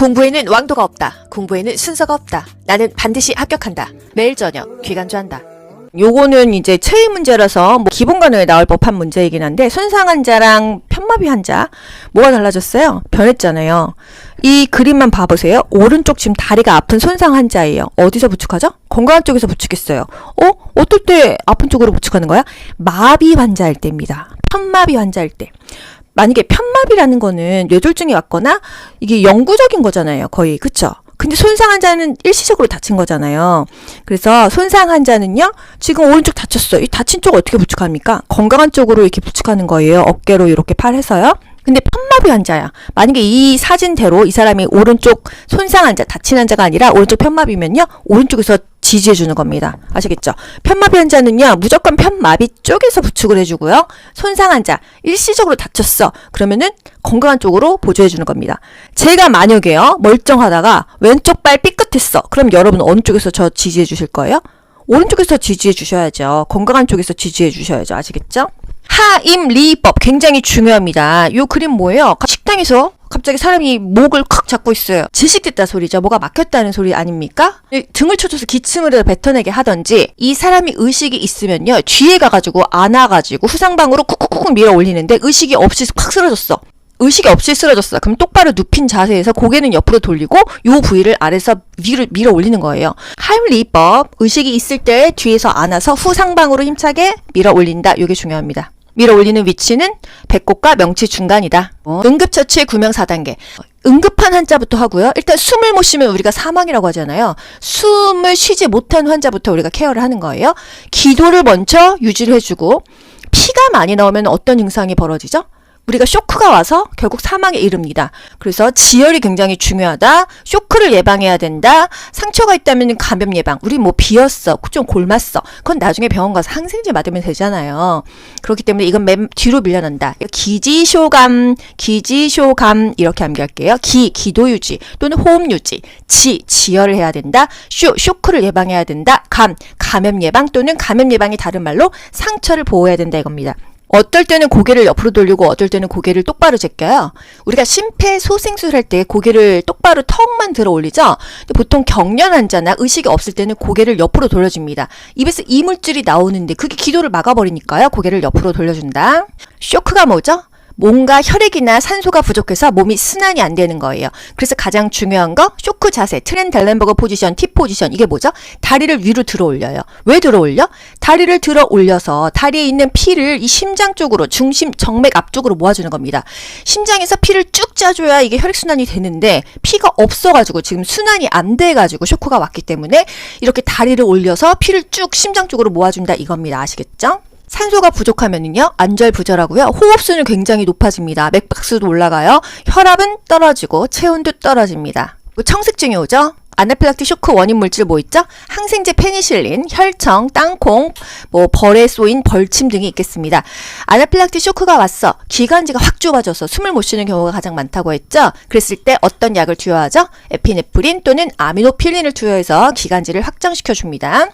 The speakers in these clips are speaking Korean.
공부에는 왕도가 없다. 공부에는 순서가 없다. 나는 반드시 합격한다. 매일 저녁 귀간주한다. 요거는 이제 체위 문제라서 뭐 기본관에 나올 법한 문제이긴 한데, 손상 환자랑 편마비 환자 뭐가 달라졌어요? 변했잖아요. 이 그림만 봐보세요. 오른쪽 지금 다리가 아픈 손상 환자예요. 어디서 부축하죠? 건강한 쪽에서 부축했어요. 어떨 때 아픈 쪽으로 부축하는 거야? 마비 환자일 때입니다. 편마비 환자일 때. 만약에 편마비라는 거는 뇌졸중이 왔거나 이게 영구적인 거잖아요. 거의. 그쵸? 근데 손상 환자는 일시적으로 다친 거잖아요. 그래서 손상 환자는요, 지금 오른쪽 다쳤어요. 이 다친 쪽 어떻게 부축합니까? 건강한 쪽으로 이렇게 부축하는 거예요. 어깨로 이렇게 팔 해서요. 근데 편마비 환자야. 만약에 이 사진대로 이 사람이 오른쪽 손상 환자, 다친 환자가 아니라 오른쪽 편마비면요, 오른쪽에서 지지해 주는 겁니다. 아시겠죠? 편마비 환자는요, 무조건 편마비 쪽에서 부축을 해주고요. 손상 환자, 일시적으로 다쳤어. 그러면은 건강한 쪽으로 보조해 주는 겁니다. 제가 만약에요, 멀쩡하다가 왼쪽 발 삐끗했어. 그럼 여러분 어느 쪽에서 저 지지해 주실 거예요? 오른쪽에서 지지해 주셔야죠. 건강한 쪽에서 지지해 주셔야죠. 아시겠죠? 하임리법 굉장히 중요합니다. 요 그림 뭐예요? 식당에서 갑자기 사람이 목을 콱 잡고 있어요. 질식됐다 소리죠. 뭐가 막혔다는 소리 아닙니까? 등을 쳐줘서 기침을 뱉어내게 하던지, 이 사람이 의식이 있으면요, 뒤에 가가지고 안아가지고 후상방으로 쿡쿡쿡 밀어 올리는데 의식이 없이 콱 쓰러졌어. 의식이 없이 쓰러졌어. 그럼 똑바로 눕힌 자세에서 고개는 옆으로 돌리고 요 부위를 아래서 위로 밀어 올리는 거예요. 하임리법, 의식이 있을 때 뒤에서 안아서 후상방으로 힘차게 밀어 올린다. 요게 중요합니다. 밀어 올리는 위치는 배꼽과 명치 중간이다. 응급처치 구명 4단계. 응급한 환자부터 하고요. 일단 숨을 못 쉬면 우리가 사망이라고 하잖아요. 숨을 쉬지 못한 환자부터 우리가 케어를 하는 거예요. 기도를 먼저 유지를 해주고, 피가 많이 나오면 어떤 증상이 벌어지죠? 우리가 쇼크가 와서 결국 사망에 이릅니다. 그래서 지혈이 굉장히 중요하다. 쇼크를 예방해야 된다. 상처가 있다면 감염 예방. 우리 뭐 비었어, 좀 골맞어. 그건 나중에 병원 가서 항생제 맞으면 되잖아요. 그렇기 때문에 이건 맨 뒤로 밀려난다. 기지쇼감 이렇게 암기할게요. 기도 유지 또는 호흡 유지. 지혈을 해야 된다. 쇼크를 예방해야 된다. 감염 예방 또는 감염 예방이 다른 말로 상처를 보호해야 된다 이겁니다. 어떨 때는 고개를 옆으로 돌리고 어떨 때는 고개를 똑바로 제껴요. 우리가 심폐소생술 할 때 고개를 똑바로 턱만 들어 올리죠. 근데 보통 경련 환자나 의식이 없을 때는 고개를 옆으로 돌려줍니다. 입에서 이물질이 나오는데 그게 기도를 막아버리니까요. 고개를 옆으로 돌려준다. 쇼크가 뭐죠? 뭔가 혈액이나 산소가 부족해서 몸이 순환이 안 되는 거예요. 그래서 가장 중요한 거, 쇼크 자세, 트렌달렌버그 포지션, T 포지션. 이게 뭐죠? 다리를 위로 들어 올려요. 왜 들어 올려? 다리를 들어 올려서 다리에 있는 피를 이 심장 쪽으로, 중심, 정맥 앞쪽으로 모아주는 겁니다. 심장에서 피를 쭉 짜줘야 이게 혈액순환이 되는데, 피가 없어가지고 지금 순환이 안 돼가지고 쇼크가 왔기 때문에 이렇게 다리를 올려서 피를 쭉 심장 쪽으로 모아준다 이겁니다. 아시겠죠? 산소가 부족하면은요, 안절부절하고요, 호흡수는 굉장히 높아집니다. 맥박수도 올라가요. 혈압은 떨어지고 체온도 떨어집니다. 청색증이 오죠? 아나필락틱 쇼크 원인 물질 뭐 있죠? 항생제 페니실린, 혈청, 땅콩, 뭐 벌에 쏘인 벌침 등이 있겠습니다. 아나필락틱 쇼크가 왔어. 기관지가 확 좁아져서 숨을 못 쉬는 경우가 가장 많다고 했죠? 그랬을 때 어떤 약을 투여하죠? 에피네프린 또는 아미노필린을 투여해서 기관지를 확장시켜 줍니다.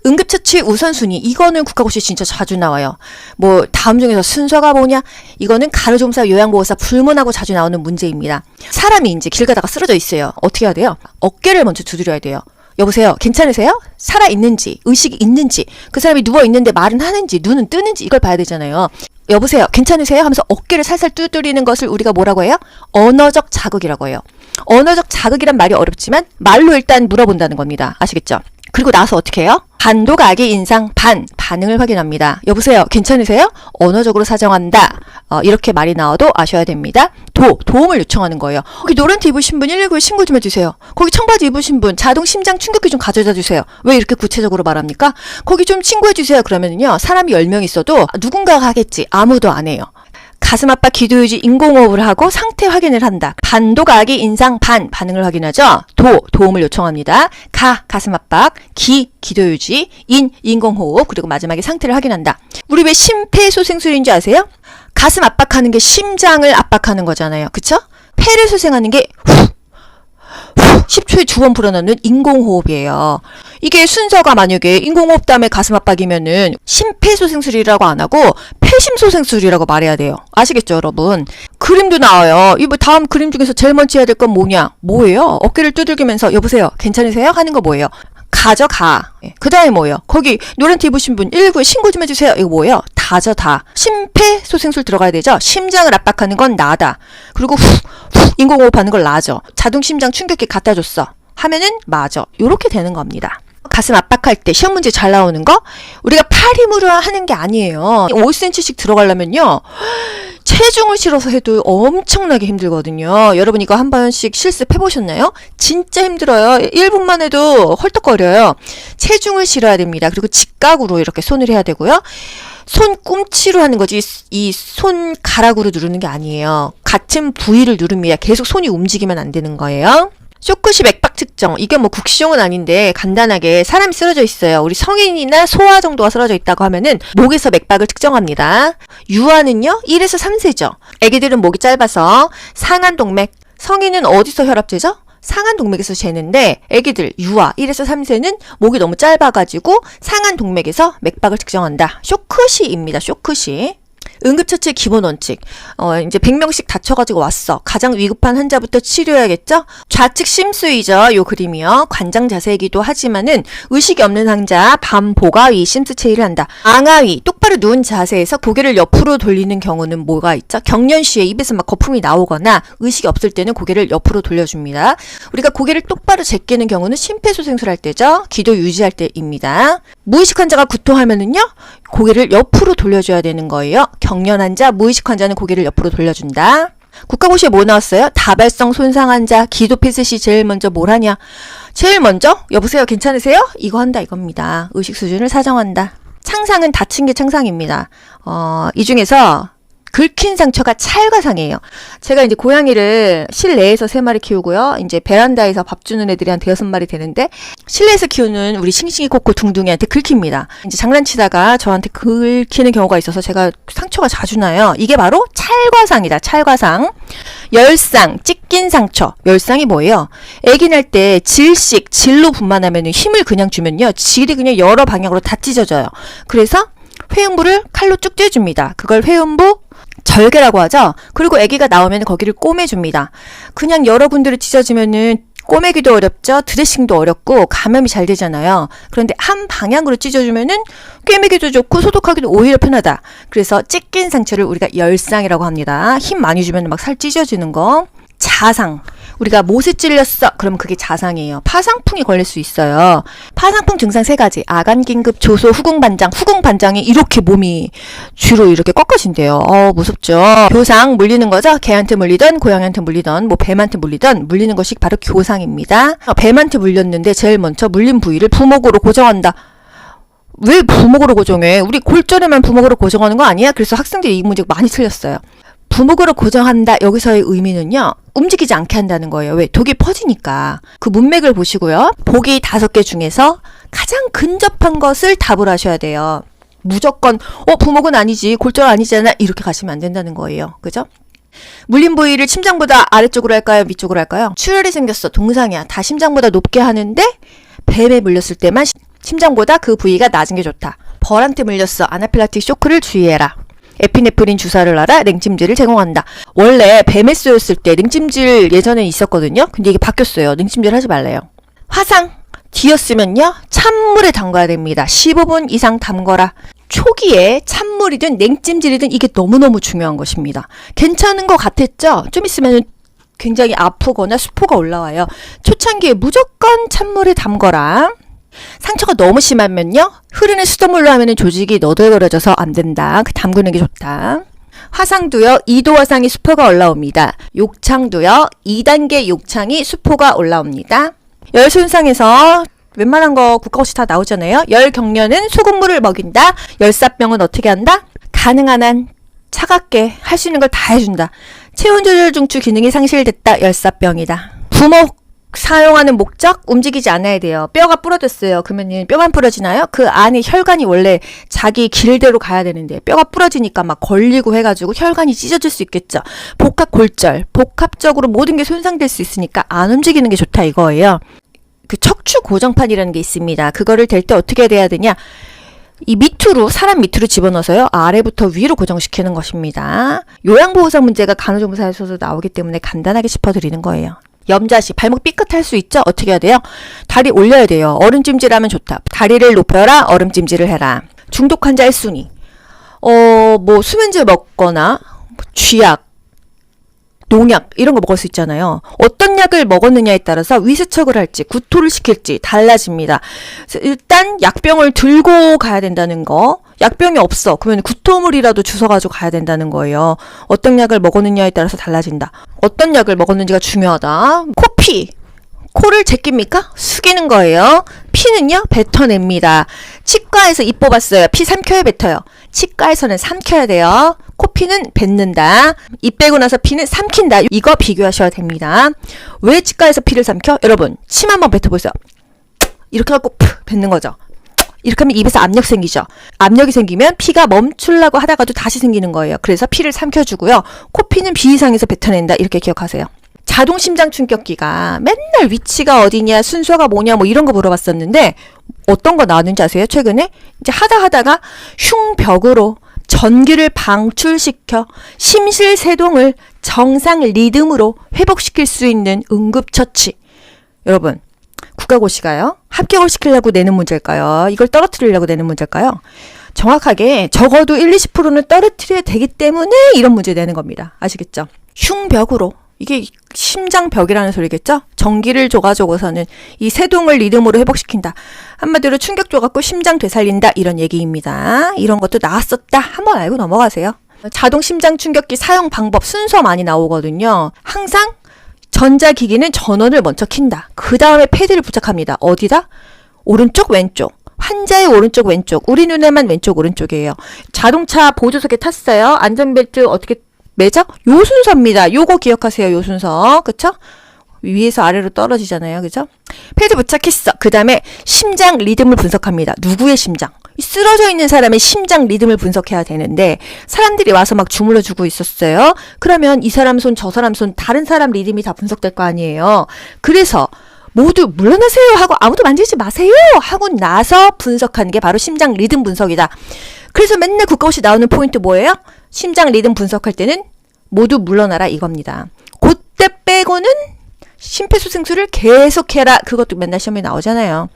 응급처치 우선순위, 이거는 국가고시 진짜 자주 나와요. 뭐 다음 중에서 순서가 뭐냐? 이거는 간호조무사, 요양보호사 불문하고 자주 나오는 문제입니다. 사람이 이제 길 가다가 쓰러져 있어요. 어떻게 해야 돼요? 어깨를 먼저 두드려야 돼요. 여보세요, 괜찮으세요? 살아있는지, 의식이 있는지, 그 사람이 누워있는데 말은 하는지, 눈은 뜨는지, 이걸 봐야 되잖아요. 여보세요, 괜찮으세요? 하면서 어깨를 살살 두드리는 것을 우리가 뭐라고 해요? 언어적 자극이라고 해요. 언어적 자극이란 말이 어렵지만 말로 일단 물어본다는 겁니다. 아시겠죠? 그리고 나서 어떻게 해요? 반도각이 인상 반응을 확인합니다. 여보세요, 괜찮으세요? 언어적으로 사정한다. 이렇게 말이 나와도 아셔야 됩니다. 도움을 요청하는 거예요. 거기 노란티 입으신 분 119에 신고 좀 해주세요. 거기 청바지 입으신 분 자동 심장 충격기 좀 가져다 주세요. 왜 이렇게 구체적으로 말합니까? 거기 좀 신고해 주세요. 그러면요, 사람이 10명 있어도 누군가가 하겠지. 아무도 안 해요. 가슴 압박 기도유지 인공호흡을 하고 상태 확인을 한다. 반도각이 인상 반응을 확인하죠. 도움을 요청합니다. 가슴 압박, 기도유지, 인공호흡, 그리고 마지막에 상태를 확인한다. 우리 왜 심폐소생술인지 아세요? 가슴 압박하는 게 심장을 압박하는 거잖아요. 그쵸? 폐를 소생하는 게 10초에 2번 불어넣는 인공호흡이에요. 이게 순서가 만약에 인공호흡 다음에 가슴 압박이면은 심폐소생술이라고 안 하고 폐심소생술이라고 말해야 돼요. 아시겠죠, 여러분? 그림도 나와요. 이 뭐 다음 그림 중에서 제일 먼저 해야 될 건 뭐예요? 어깨를 두들기면서 여보세요, 괜찮으세요? 하는 거 뭐예요? 가져가. 그 다음에 뭐예요? 거기 노란티 입으신 분 119에 신고 좀 해주세요. 이거 뭐예요? 다죠, 다. 심폐소생술 들어가야 되죠? 심장을 압박하는 건 나다. 그리고 후 인공호흡 하는 걸 나죠. 자동심장 충격기 갖다 줬어 하면은 맞아. 요렇게 되는 겁니다. 가슴 압박할 때 시험 문제 잘 나오는 거 우리가 팔 힘으로 하는 게 아니에요. 5cm씩 들어가려면요 체중을 실어서 해도 엄청나게 힘들거든요. 여러분 이거 한 번씩 실습해 보셨나요? 진짜 힘들어요. 1분만 해도 헐떡거려요. 체중을 실어야 됩니다. 그리고 직각으로 이렇게 손을 해야 되고요. 손 꿈치로 하는 거지 이 손가락으로 누르는 게 아니에요. 같은 부위를 누릅니다. 계속 손이 움직이면 안 되는 거예요. 쇼크시 맥박 측정. 이게 뭐 국시용은 아닌데 간단하게 사람이 쓰러져 있어요. 우리 성인이나 소아 정도가 쓰러져 있다고 하면은 목에서 맥박을 측정합니다. 유아는요 1에서 3세죠. 애기들은 목이 짧아서 상안동맥. 성인은 어디서 혈압 재죠? 상안동맥에서 재는데 애기들 유아 1에서 3세는 목이 너무 짧아가지고 상안동맥에서 맥박을 측정한다. 쇼크시입니다. 쇼크시. 응급처치의 기본 원칙. 이제 100명씩 다쳐가지고 왔어. 가장 위급한 환자부터 치료해야겠죠? 좌측 심수이죠. 요 그림이요. 관장 자세이기도 하지만은 의식이 없는 환자 반보가위 심수 체위를 한다. 앙하위 똑바로 누운 자세에서 고개를 옆으로 돌리는 경우는 뭐가 있죠? 경련시에 입에서 막 거품이 나오거나 의식이 없을 때는 고개를 옆으로 돌려줍니다. 우리가 고개를 똑바로 제끼는 경우는 심폐소생술 할 때죠. 기도 유지할 때입니다. 무의식 환자가 구토하면은요. 고개를 옆으로 돌려줘야 되는 거예요. 경련 환자, 무의식 환자는 고개를 옆으로 돌려준다. 국가고시에 뭐 나왔어요? 다발성 손상 환자, 기도 패스시 제일 먼저 뭘 하냐? 제일 먼저 여보세요, 괜찮으세요? 이거 한다 이겁니다. 의식 수준을 사정한다. 창상은 다친 게 창상입니다. 이 중에서 긁힌 상처가 찰과상이에요. 제가 이제 고양이를 실내에서 3마리 키우고요. 이제 베란다에서 밥 주는 애들이 한 5마리 되는데 실내에서 키우는 우리 싱싱이 코코 둥둥이한테 긁힙니다. 이제 장난치다가 저한테 긁히는 경우가 있어서 제가 상처가 자주 나요. 이게 바로 찰과상이다. 찰과상. 열상, 찢긴 상처. 열상이 뭐예요? 애기 날 때 질식, 질로 분만하면 힘을 그냥 주면요. 질이 그냥 여러 방향으로 다 찢어져요. 그래서 회음부를 칼로 쭉 쬐줍니다. 그걸 회음부 절개라고 하죠. 그리고 아기가 나오면 거기를 꼬매줍니다. 그냥 여러 군데로 찢어지면은 꼬매기도 어렵죠. 드레싱도 어렵고 감염이 잘 되잖아요. 그런데 한 방향으로 찢어주면은 꿰매기도 좋고 소독하기도 오히려 편하다. 그래서 찢긴 상처를 우리가 열상이라고 합니다. 힘 많이 주면 막 살 찢어지는 거. 자상. 우리가 못에 찔렸어. 그러면 그게 자상이에요. 파상풍이 걸릴 수 있어요. 파상풍 증상 3가지. 아간긴급, 조소, 후궁반장. 후궁반장이 이렇게 몸이 뒤로 이렇게 꺾어진대요. 무섭죠. 교상, 물리는 거죠. 개한테 물리던, 고양이한테 물리던, 뭐 뱀한테 물리던, 물리는 것이 바로 교상입니다. 뱀한테 물렸는데 제일 먼저 물린 부위를 부목으로 고정한다. 왜 부목으로 고정해? 우리 골절에만 부목으로 고정하는 거 아니야? 그래서 학생들이 이 문제가 많이 틀렸어요. 부목으로 고정한다. 여기서의 의미는요. 움직이지 않게 한다는 거예요. 왜? 독이 퍼지니까. 그 문맥을 보시고요. 보기 5개 중에서 가장 근접한 것을 답을 하셔야 돼요. 무조건 부목은 아니지, 골절 아니잖아 이렇게 가시면 안 된다는 거예요. 그죠? 물린 부위를 심장보다 아래쪽으로 할까요? 위쪽으로 할까요? 출혈이 생겼어. 동상이야. 다 심장보다 높게 하는데 뱀에 물렸을 때만 심장보다 그 부위가 낮은 게 좋다. 벌한테 물렸어. 아나필락틱 쇼크를 주의해라. 에피네프린 주사를 놔라. 냉찜질을 제공한다. 원래 뱀에 쏘였을 때 냉찜질 예전에 있었거든요. 근데 이게 바뀌었어요. 냉찜질 하지 말래요. 화상 뒤였으면요. 찬물에 담가야 됩니다. 15분 이상 담거라. 초기에 찬물이든 냉찜질이든 이게 너무너무 중요한 것입니다. 괜찮은 것 같았죠? 좀 있으면 굉장히 아프거나 수포가 올라와요. 초창기에 무조건 찬물에 담거라. 상처가 너무 심하면요. 흐르는 수돗물로 하면 조직이 너덜거려져서 안 된다. 담그는 게 좋다. 화상도요. 2도 화상이 수포가 올라옵니다. 욕창도요. 2단계 욕창이 수포가 올라옵니다. 열 손상에서 웬만한 거 국가고시 다 나오잖아요. 열 경련은 소금물을 먹인다. 열사병은 어떻게 한다? 가능한 한 차갑게 할 수 있는 걸 다 해준다. 체온 조절 중추 기능이 상실됐다. 열사병이다. 부목 사용하는 목적 움직이지 않아야 돼요. 뼈가 부러졌어요. 그러면 뼈만 부러지나요? 그 안에 혈관이 원래 자기 길대로 가야 되는데 뼈가 부러지니까 막 걸리고 해가지고 혈관이 찢어질 수 있겠죠. 복합 골절, 복합적으로 모든 게 손상될 수 있으니까 안 움직이는 게 좋다 이거예요. 그 척추 척추 고정판이라는 게 있습니다. 그거를 댈 때 어떻게 돼야 되냐? 이 밑으로, 사람 밑으로 집어넣어서요, 아래부터 위로 고정시키는 것입니다. 요양보호사 문제가 간호조무사에서도 나오기 때문에 간단하게 짚어드리는 거예요. 염자시, 발목 삐끗할 수 있죠? 어떻게 해야 돼요? 다리 올려야 돼요. 얼음찜질하면 좋다. 다리를 높여라, 얼음찜질을 해라. 중독 환자 1순위. 뭐 수면제 먹거나 쥐약, 농약 이런 거 먹을 수 있잖아요. 어떤 약을 먹었느냐에 따라서 위세척을 할지 구토를 시킬지 달라집니다. 일단 약병을 들고 가야 된다는 거. 약병이 없어. 그러면 구토물이라도 주워가지고 가야 된다는 거예요. 어떤 약을 먹었느냐에 따라서 달라진다. 어떤 약을 먹었는지가 중요하다. 코피. 코를 제낍니까? 숙이는 거예요. 피는요? 뱉어냅니다. 치과에서 입 뽑았어요. 피 삼켜야 뱉어요. 치과에서는 삼켜야 돼요. 코피는 뱉는다. 입 빼고 나서 피는 삼킨다. 이거 비교하셔야 됩니다. 왜 치과에서 피를 삼켜? 여러분, 침 한번 뱉어보세요. 이렇게 하고 푹 뱉는 거죠. 이렇게 하면 입에서 압력 생기죠. 압력이 생기면 피가 멈추려고 하다가도 다시 생기는 거예요. 그래서 피를 삼켜주고요. 코피는 비이상에서 뱉어낸다. 이렇게 기억하세요. 자동 심장 충격기가 맨날 위치가 어디냐, 순서가 뭐냐, 뭐 이런 거 물어봤었는데 어떤 거 나왔는지 아세요? 최근에 이제 하다가 흉벽으로 전기를 방출시켜 심실세동을 정상 리듬으로 회복시킬 수 있는 응급처치. 여러분, 국가고시가요? 합격을 시키려고 내는 문제일까요? 이걸 떨어뜨리려고 내는 문제일까요? 정확하게 적어도 1-20%는 떨어뜨려야 되기 때문에 이런 문제 내는 겁니다. 아시겠죠? 흉벽으로. 이게 심장벽이라는 소리겠죠? 전기를 줘가지고서는 이 세동을 리듬으로 회복시킨다. 한마디로 충격 줘갖고 심장 되살린다. 이런 얘기입니다. 이런 것도 나왔었다. 한번 알고 넘어가세요. 자동 심장 충격기 사용 방법 순서 많이 나오거든요. 항상 전자기기는 전원을 먼저 킨다. 그 다음에 패드를 부착합니다. 어디다? 오른쪽, 왼쪽. 환자의 오른쪽, 왼쪽. 우리 눈에만 왼쪽, 오른쪽이에요. 자동차 보조석에 탔어요. 안전벨트 어떻게 매죠? 요 순서입니다. 요거 기억하세요. 요 순서. 그쵸? 위에서 아래로 떨어지잖아요. 그죠? 패드 부착했어. 그 다음에 심장 리듬을 분석합니다. 누구의 심장? 쓰러져 있는 사람의 심장 리듬을 분석해야 되는데 사람들이 와서 막 주물러 주고 있었어요. 그러면 이 사람 손, 저 사람 손, 다른 사람 리듬이 다 분석될 거 아니에요. 그래서 모두 물러나세요 하고 아무도 만지지 마세요 하고 나서 분석하는 게 바로 심장 리듬 분석이다. 그래서 맨날 국가고시 나오는 포인트 뭐예요? 심장 리듬 분석할 때는 모두 물러나라 이겁니다. 그때 빼고는 심폐소생술을 계속해라. 그것도 맨날 시험에 나오잖아요.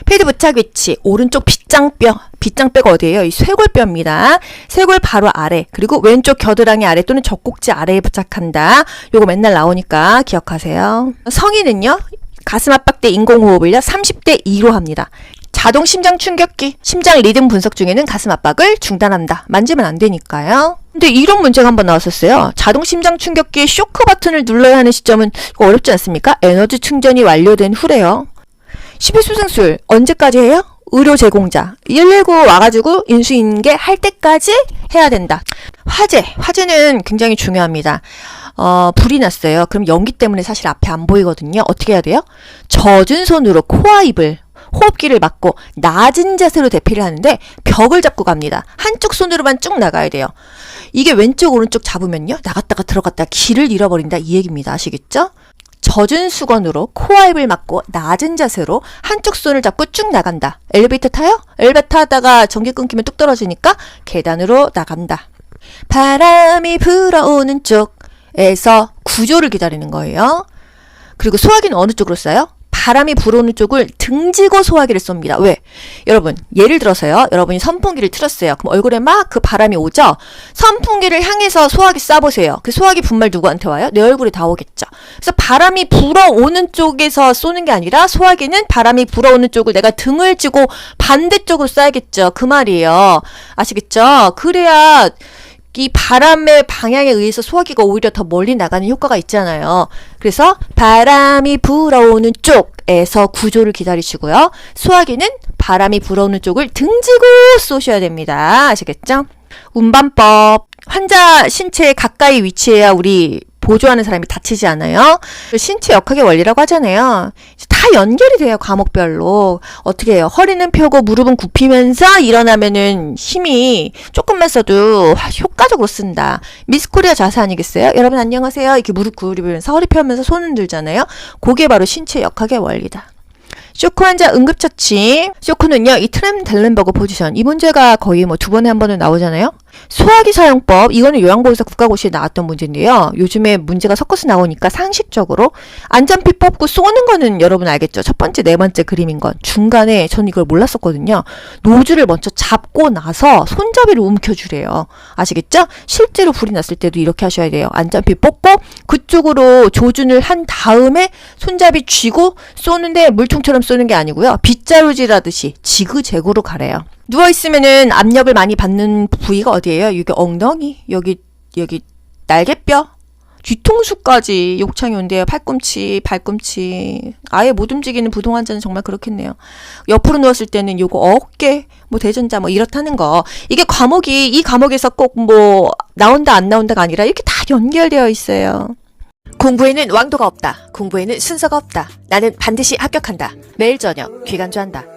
패드 부착 위치, 오른쪽 빗장뼈. 빗장뼈가 어디예요? 이 쇄골뼈입니다. 쇄골 바로 아래, 그리고 왼쪽 겨드랑이 아래 또는 젖꼭지 아래에 부착한다. 요거 맨날 나오니까 기억하세요. 성인은요, 가슴 압박 때 인공호흡을요 30대 2로 합니다. 자동 심장 충격기, 심장 리듬 분석 중에는 가슴 압박을 중단한다. 만지면 안 되니까요. 근데 이런 문제가 한번 나왔었어요. 자동 심장 충격기의 쇼크 버튼을 눌러야 하는 시점은 이거 어렵지 않습니까? 에너지 충전이 완료된 후래요. 심폐소생술 언제까지 해요? 의료 제공자 119 와가지고 인수인계 할 때까지 해야 된다. 화재는 굉장히 중요합니다. 불이 났어요. 그럼 연기 때문에 사실 앞에 안 보이거든요. 어떻게 해야 돼요? 젖은 손으로 코와 입을, 호흡기를 막고 낮은 자세로 대피를 하는데 벽을 잡고 갑니다. 한쪽 손으로만 쭉 나가야 돼요. 이게 왼쪽 오른쪽 잡으면요, 나갔다가 들어갔다가 길을 잃어버린다 이 얘기입니다. 아시겠죠? 젖은 수건으로 코와 입을 막고 낮은 자세로 한쪽 손을 잡고 쭉 나간다. 엘리베이터 타요? 엘리베이터 타다가 전기 끊기면 뚝 떨어지니까 계단으로 나간다. 바람이 불어오는 쪽에서 구조를 기다리는 거예요. 그리고 소화기는 어느 쪽으로 쏴요? 바람이 불어오는 쪽을 등지고 소화기를 쏩니다. 왜? 여러분, 예를 들어서요. 여러분이 선풍기를 틀었어요. 그럼 얼굴에 막 그 바람이 오죠? 선풍기를 향해서 소화기 쏴보세요. 그 소화기 분말 누구한테 와요? 내 얼굴에 다 오겠죠. 그래서 바람이 불어오는 쪽에서 쏘는 게 아니라 소화기는 바람이 불어오는 쪽을 내가 등을 쥐고 반대쪽으로 쏴야겠죠. 그 말이에요. 아시겠죠? 그래야 이 바람의 방향에 의해서 소화기가 오히려 더 멀리 나가는 효과가 있잖아요. 그래서 바람이 불어오는 쪽에서 구조를 기다리시고요. 소화기는 바람이 불어오는 쪽을 등지고 쏘셔야 됩니다. 아시겠죠? 운반법. 환자 신체에 가까이 위치해야 우리 보조하는 사람이 다치지 않아요. 신체 역학의 원리라고 하잖아요. 다 연결이 돼요. 과목별로. 어떻게 해요? 허리는 펴고 무릎은 굽히면서 일어나면은 힘이 조금만 써도 효과적으로 쓴다. 미스코리아 자세 아니겠어요? 여러분 안녕하세요. 이렇게 무릎 구부리면서 허리 펴면서 손 흔들잖아요. 그게 바로 신체 역학의 원리다. 쇼크 환자 응급처치. 쇼크는요, 이 트램델렌버그 포지션. 이 문제가 거의 뭐 2번에 1번은 나오잖아요. 소화기 사용법. 이거는 요양보호사 국가고시에 나왔던 문제인데요. 요즘에 문제가 섞어서 나오니까 상식적으로 안전피 뽑고 쏘는 거는 여러분 알겠죠? 첫 번째, 네 번째 그림인 건. 중간에 전 이걸 몰랐었거든요. 노즐을 먼저 잡고 나서 손잡이를 움켜주래요. 아시겠죠? 실제로 불이 났을 때도 이렇게 하셔야 돼요. 안전피 뽑고 그쪽으로 조준을 한 다음에 손잡이 쥐고 쏘는데 물총처럼 쏘는 게 아니고요. 빗자루질하듯이 지그재그로 가래요. 누워있으면은 압력을 많이 받는 부위가 어디예요? 여기 엉덩이, 여기 날개뼈, 뒤통수까지 욕창이 온대요. 팔꿈치, 발꿈치. 아예 못 움직이는 부동 환자는 정말 그렇겠네요. 옆으로 누웠을 때는 요거 어깨, 뭐 대전자 뭐 이렇다는 거. 이게 과목이 이 과목에서 꼭 뭐 나온다 안 나온다가 아니라 이렇게 다 연결되어 있어요. 공부에는 왕도가 없다. 공부에는 순서가 없다. 나는 반드시 합격한다. 매일 저녁 귀간주한다.